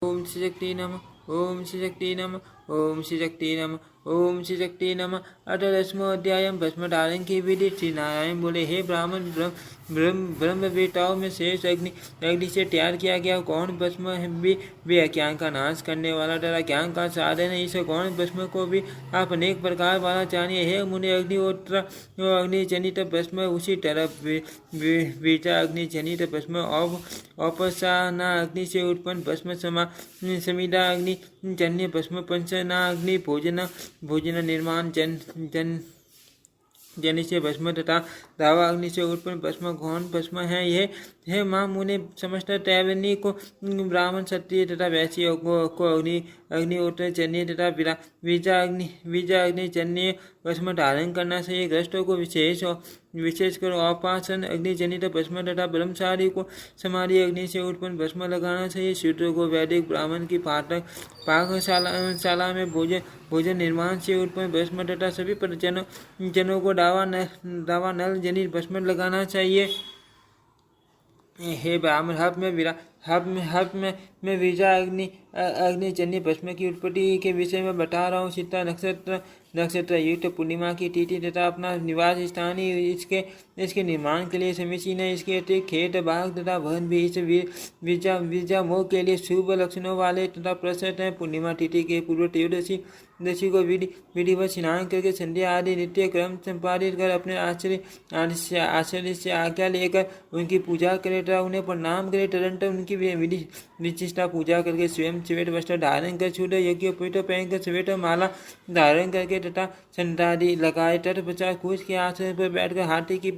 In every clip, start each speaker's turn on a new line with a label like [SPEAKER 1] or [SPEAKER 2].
[SPEAKER 1] ओम श्री शक्ति नमः। ओम श्री शक्ति नमः। ओम श्री शक्ति नमः। ओम श्री शक्ति नमः। अष्टादशमोऽध्याय भस्म धारण की विधि। श्री नारायण बोले, हे ब्राह्मण, ब्रह्म बेटाओं में शेष अग्नि से तैयार किया गया कौन भस्म भी अज्ञान का नाश करने वाला डरा ज्ञान का साधन है। इस कौन भस्म को भी आप अनेक प्रकार वाला जानिए। हे मुनि, अग्निहोत्र अग्नि जनित भस्म उसी तरह बीजा अग्नि जनित भस्म औपसाना अग्नि से उत्पन्न भस्म समिधा अग्नि जन्य भस्म पंचना अग्नि भोजन निर्माण जनि से भस्म तथा दावा अग्नि से उत्पन्न भस्म गौण भस्म है। यह है माँ मुने समस्त त्रैवर्णी को ब्राह्मण क्षत्रिय तथा वैश्य को अग्निहोत्र जन्य तथा बीजा अग्नि जन्य भस्म धारण करना चाहिए। ग्रस्तों को विशेषकर औपासन अग्नि जनित भस्म तथा ब्रह्मचारी को समाधि अग्नि से उत्पन्न भस्म लगाना चाहिए। शूद्र को वैदिक ब्राह्मण की पाकशाला में भोजन निर्माण से उत्पन्न भस्म तथा सभी जनों को दावा नल जनित भस्म लगाना चाहिए। हे ब्राह्मण, हब में बीजा अग्नि जन्य भस्म की उत्पत्ति के विषय में बता रहा हूँ। सीता नक्षत्र युक्त पूर्णिमा की तिथि तथा अपना निवास स्थान ही इसके निर्माण के लिए समीचीन है। इसके अतिरिक्त खेत बाग तथा वन भी इस बीजा मोह के लिए शुभ लक्षणों वाले तथा प्रशस्त है। पूर्णिमा तिथि के पूर्व त्रयोदशी को विधिवत स्नान करके संध्या आदि नित्य क्रम संपादित कर अपने आश्चर्य से आज्ञा लेकर उनकी पूजा करे तथा उन्हें प्रणाम करे। तुरंत उनकी विशिष्टा पूजा करके स्वयं श्वेत वस्त्र धारण कर शुद्ध यज्ञ पवित्र पहनकर श्वेत माला धारण करके तथा संतादि लगाए तत्पश्चात कुश के आसन पर बैठकर हाथी की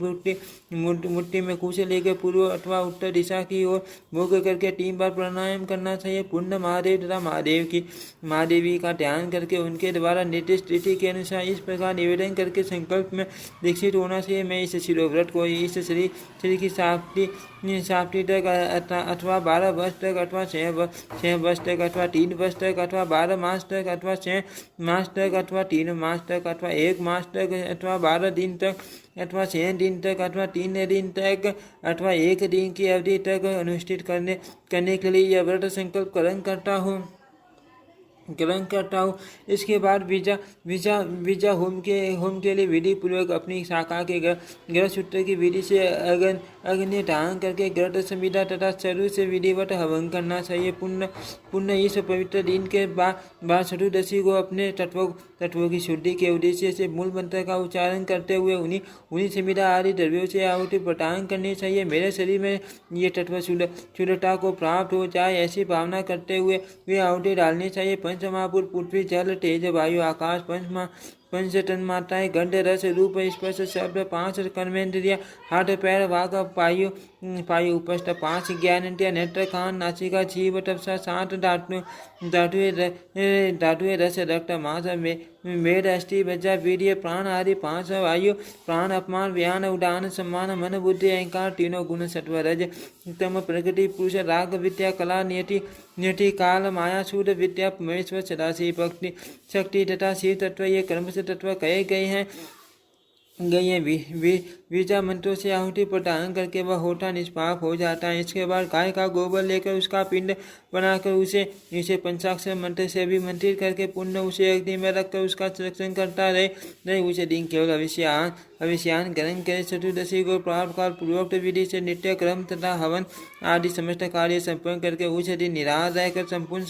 [SPEAKER 1] मुट्ठी में कुश लेकर पूर्व अथवा उत्तर दिशा की ओर मुख करके 3 बार प्राणायाम करना चाहिए। पुण्य महादेव तथा महादेवी का ध्यान करके उनके द्वारा निर्दिष्ट तिथि के अनुसार इस प्रकार निवेदन करके संकल्प में दीक्षित होना चाहिए। मैं इस शिरोव्रत को इस शरीर की साप्ती तक अथवा 12 वर्ष तक अथवा 6 वर्ष तक अथवा 3 वर्ष तक अथवा 12 मास तक अथवा 6 मास तक अथवा 3 मास तक अथवा 1 मास तक अथवा 12 दिन तक अथवा 6 दिन तक अथवा 3 दिन तक अथवा 1 दिन की अवधि तक अनुष्ठित करने के लिए यह व्रत संकल्प ग्रहण करता हूँ। इसके बाद बीजा होम के लिए विधि पूर्वक अपनी शाखा के ग्रह सूत्र की विधि से अग्नि धारण करके ग्रह संविदा तथा चरु से विधिवत हवन करना चाहिए। पुण्य इस पवित्र दिन के बाद चतुर्दशी को अपने तत्वों की शुद्धि के उद्देश्य से मूल मंत्र का उच्चारण करते हुए उन्हीं संविदा आदि द्रव्यों से आहुति प्रदान करनी चाहिए। मेरे शरीर में ये तत्व शुद्धता को प्राप्त हो जाए ऐसी भावना करते हुए वे आहुति डालनी चाहिए। पंचमहाभूत पृथ्वी जल तेज वायु आकाश पंच तन्मात्राएं गंध रस रूप स्पर्श शब्द 5 कर्मेंद्रिय हाथ पैर वाग पायु उपस्थ 5 ज्ञानेंद्रिय नेत्र कान नासिका जीव तपसा 7 धातुएं रस रक्त मांस मेद अस्थि बज्जा वीर्य प्राण आदि 5 वायु प्राण अपमान व्यान उदान सम्मान मन बुद्धि अहंकार तीनों गुण सत्व रज तम प्रकृति पुरुष राग विद्या कला नियति काल माया सूद विद्या महेश्वर सदाशिव भक्ति शक्ति तथा शिव तत्व ये कर्म से तत्व कहे गए हैं। बीजा मंत्रों से आहुति प्रदान करके वह होठा निष्पाप हो जाता है। इसके बाद गाय का गोबर लेकर उसका पिंड बनाकर उसे पंचाक्षर मंत्र से अभिमंत्रित करके पुण्य उसे अग्नि में रखकर उसका संरक्षण करता रहे। उसे दिन केवल अभिषेक ग्रहण करे। चतुर्दशी को प्राप्त काल पूर्वोक्त विधि से नित्य क्रम तथा हवन आदि समस्त कार्य संपन्न करके उस दिन निराश रहकर संपूर्ण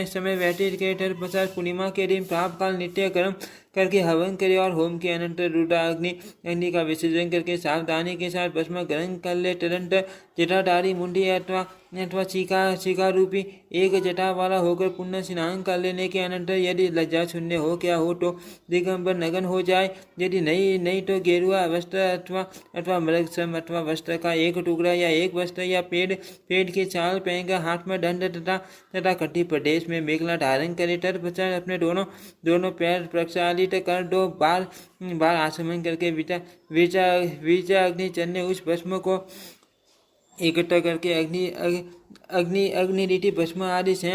[SPEAKER 1] समय व्यतीत करे। तत्पश्चात पूर्णिमा के दिन प्राप्त काल नित्य कर्म करके हवन करे और होम के अनंतर रुद्राग्नि का विसर्जन करके सावधानी के साथ भस्म ग्रहण कर ले। तुरंत जटाधारी मुंडी अथवा चीका रूपी एक जटा वाला होकर पुण्य स्नान कर लेने के अनंतर यदि लज्जा शून्य हो क्या हो तो दिगंबर नगन हो जाए। यदि नहीं तो गेरुआ वस्त्र अथवा मृगसम अथवा वस्त्र का एक टुकड़ा या एक वस्त्र या पेड़ की छाल पहनकर हाथ में दंड तथा कटी प्रदेश में मेखला धारण करे। तत्पश्चात अपने दोनों पैर प्रक्षालित कर 2 बार आचमन करके बीजा अग्नि चन्य उस भस्म को इकट्ठा करके अग्नि रीति भस्म आदि से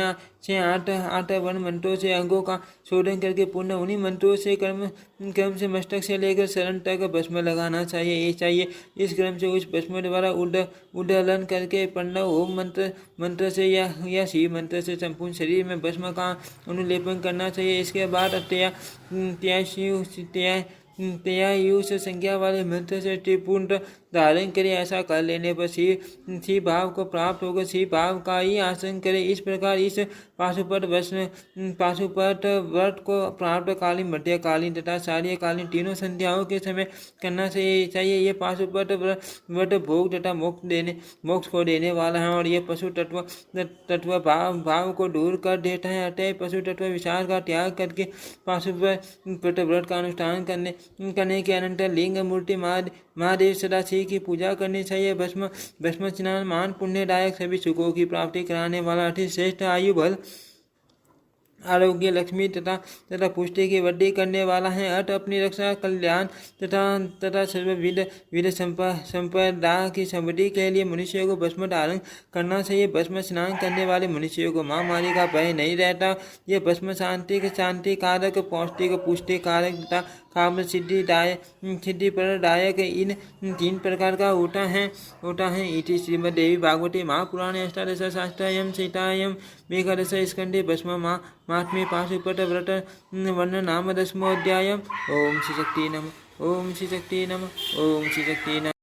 [SPEAKER 1] आठ वन मंत्रों से अंगों का शोधन करके पुण्य उन्हीं मंत्रों से क्रम से मस्तक से लेकर शरण तक भस्म लगाना चाहिए। इस क्रम से उस भस्म द्वारा उड्डलन करके प्रणव ओम मंत्र से या शिव मंत्र से संपूर्ण शरीर में भस्म का अनुलेपन करना चाहिए। इसके बाद त्यायुष संज्ञा वाले मंत्र से त्रिपुंड धारण करें। ऐसा कर लेने पर शिव भाव को प्राप्त होगा। शिव भाव का ही आसन करें। इस प्रकार इस पाशुपत व्रत को प्राप्त कालीन, मध्यकालीन तथा शार्यकालीन तीनों संध्याओं के समय करना चाहिए। ये पाशुपत व्रत भोग तथा मोक्ष को देने वाला है और ये पशु तत्व भाव को दूर कर देता है। अतः पशु तत्व विचार का त्याग करके पाशुपत व्रत का अनुष्ठान करने के अनंतर लिंग मूर्ति महादेव सदाशिव की पूजा करनी चाहिए। भस्म स्नान महान पुण्यदायक, सभी सुखों की प्राप्ति कराने वाला, अति श्रेष्ठ, आयु बल आरोग्य लक्ष्मी तथा पुष्टि की वृद्धि करने वाला है। अत अपनी रक्षा कल्याण तथा सर्वविध संपदा की समृद्धि के लिए मनुष्य को भस्म धारण करना चाहिए। भस्म स्नान करने वाले मनुष्यों को महामारी का भय नहीं रहता। यह भस्म शांति कारक, पौष्टिक, पुष्टि कारक तथा काम सिद्धि प्रदायक इन 3 प्रकार का होता है। इति श्रीमद्देवी भागवते महापुराणे अष्टादश शास्त्रायां सीतायां एकादश स्कंधे भस्म महात्म्ये पाशुपत व्रत वर्णन नाम 10मोऽध्यायः। ओम श्री शक्ति नमः। ओम श्री शक्ति नमः। ओम श्री शक्ति नमः।